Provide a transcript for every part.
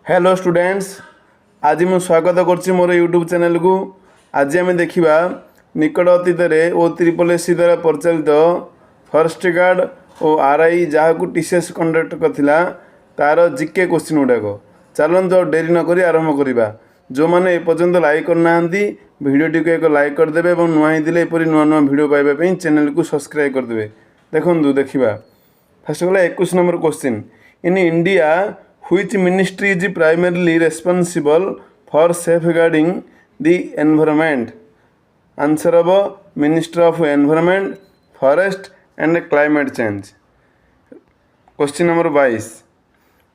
Hello students, आज मु स्वागत कर मोर यूट्यूब चैनल को। आज आम देखा निकट अतीत ओ ट्रिपल एस द्वारा परिचालित फॉरेस्ट गार्ड और आरआई जहाँ टीसीएस कंडक्ट करथिला तार जीके क्वेश्चन गुड़ाक चलते और डेरी नक आरंभ करवा। जो मैंने एपर्यंत लाइक करना भिडटी को एक लाइक करदे और नुआ ही एपरी नुआ नुआ भिड पाइबा चैनल को सब्सक्राइब करदे। देखो देखा फर्स्ट गला 21 number question. In India which ministry is primarily responsible for safeguarding the environment? Answer of Minister of Environment, Forest and Climate Change. Question number 22.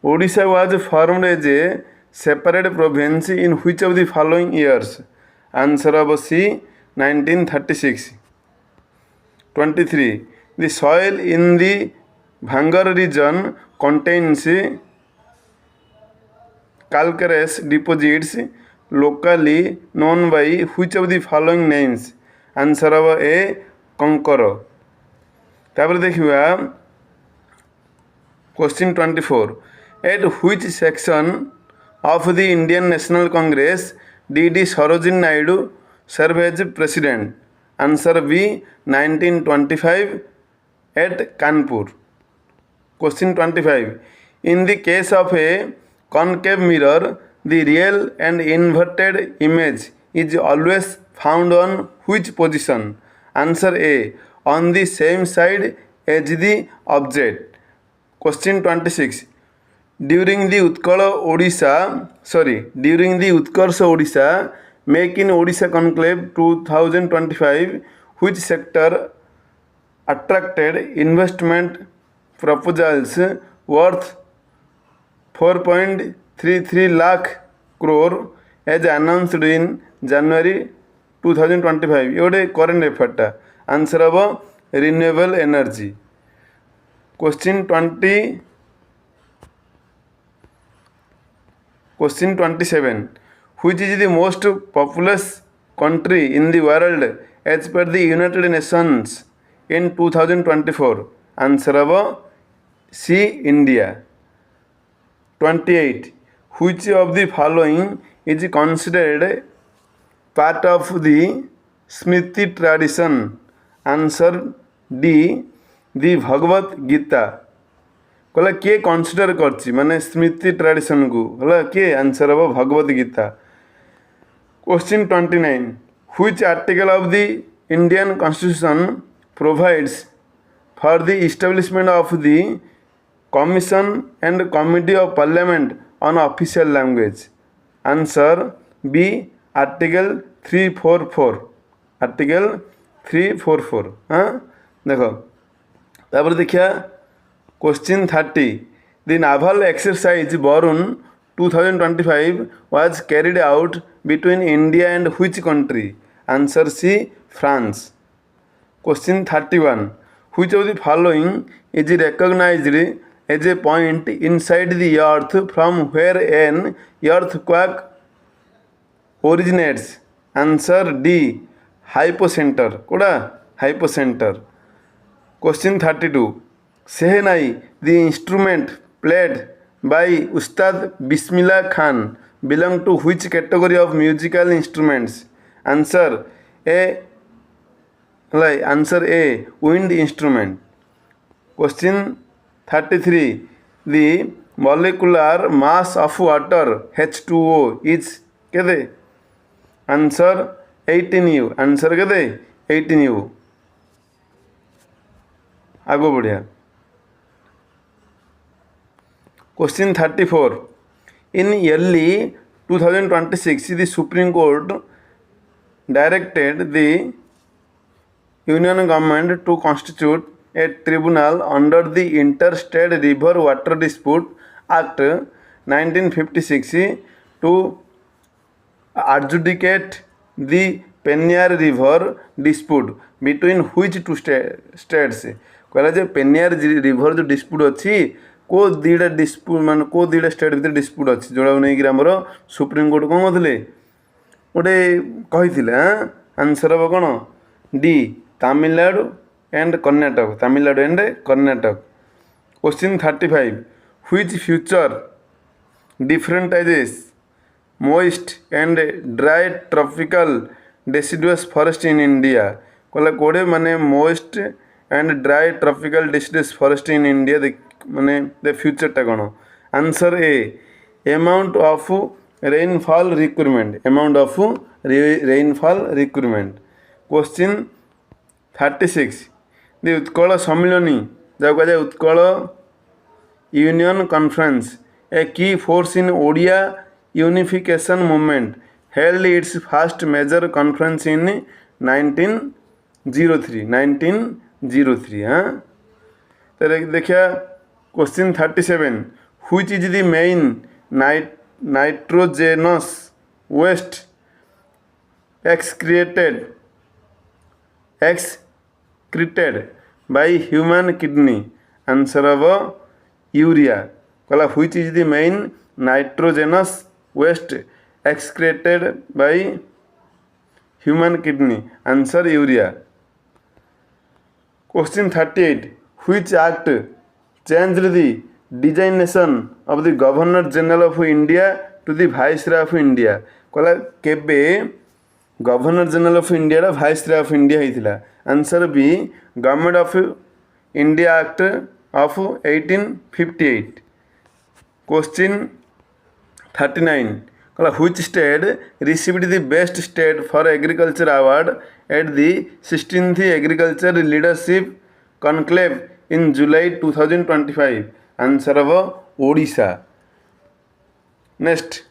Odisha was formed as a separate province in which of the following years? Answer of C, 1936. 23. The soil in the Bhangar region contains calcareous deposits locally known by which of the following names? Answer of A, Kankara. तापर देखिए question 24. At which section of the Indian National Congress did Sarojini Naidu serve as president? Answer B, 1925 at Kanpur. Question 25. In the case of a concave mirror, the real and inverted image is always found on which position? Answer A, on the same side as the object. Question 26. During the Utkarsha Odisha Make in Odisha Conclave 2025, which sector attracted investment proposals worth 4.33 lakh crore as announced in January 2025? ये गोटे current एफेयरटा। Answer हम renewable energy. Question 27. Which is the most populous country in the world as per the United Nations in 2024? Answer of C, India. 28. Which of the following is considered part of the Smriti tradition? Answer D, the Bhagavad Gita. कहला किए consider करछि माने स्मृति tradition को हला किए? Answer अब Bhagavad Gita. Question 29. Which article of the Indian Constitution provides for the establishment of the Commission and Committee of Parliament on Official Language? Answer B, Article 344. Article 344. हाँ देखो तापर देखिया question 30. The naval exercise Varun 2025 was carried out between India and which country? Answer C, France. Question 31. Which of the following is recognized as a point inside the earth from where an earthquake originates? Answer D, hypocenter. Koda hypocenter. Question 32. Shehnai, the instrument played by Ustad Bismillah Khan, belong to which category of musical instruments? Answer A, wind instrument. Question 33. The molecular mass of water H2O is केते? Answer 18U. Answer केते? 18U. आगो बढ़िया। Question 34. In early 2026, the Supreme Court directed the Union Government to constitute a tribunal under the Interstate River Water Dispute Act 1956 to adjudicate the Penyar River dispute between which two states? कहला जे Pennar river जो dispute अच्छी को दीटा dispute मान को दीटा state भर dispute अच्छी जोड़ा नहीं आमर सुप्रीम कोर्ट कौन कहते गोटे कही आंसर हम कौन? D, Tamil Nadu and Karnataka. Tamil Nadu and Karnataka. Question 35. Which feature differentiates moist and dry tropical deciduous forest in India कहला कोड़े माने moist and dry tropical deciduous forest in India माने the future टा कौन answer A amount of rainfall requirement question 36 the Utkal Sammilani जहाँ कह Utkal union conference a key force in Odia unification movement held its first major conference in 1903 हाँ तो देखिए question 37 which is the main nitrogenous waste excreted by human kidney answer of urea कहला which is the main nitrogenous waste excreted by human kidney answer urea question 38 which act changed the designation of the governor general of India to the viceroy of India कहला केबे governor general of India viceroy of India होता answer B government of India act of 1858 question 39 कहला which state received the best state for agriculture award at the 16th agriculture leadership conclave in July 2025 answer of Odisha next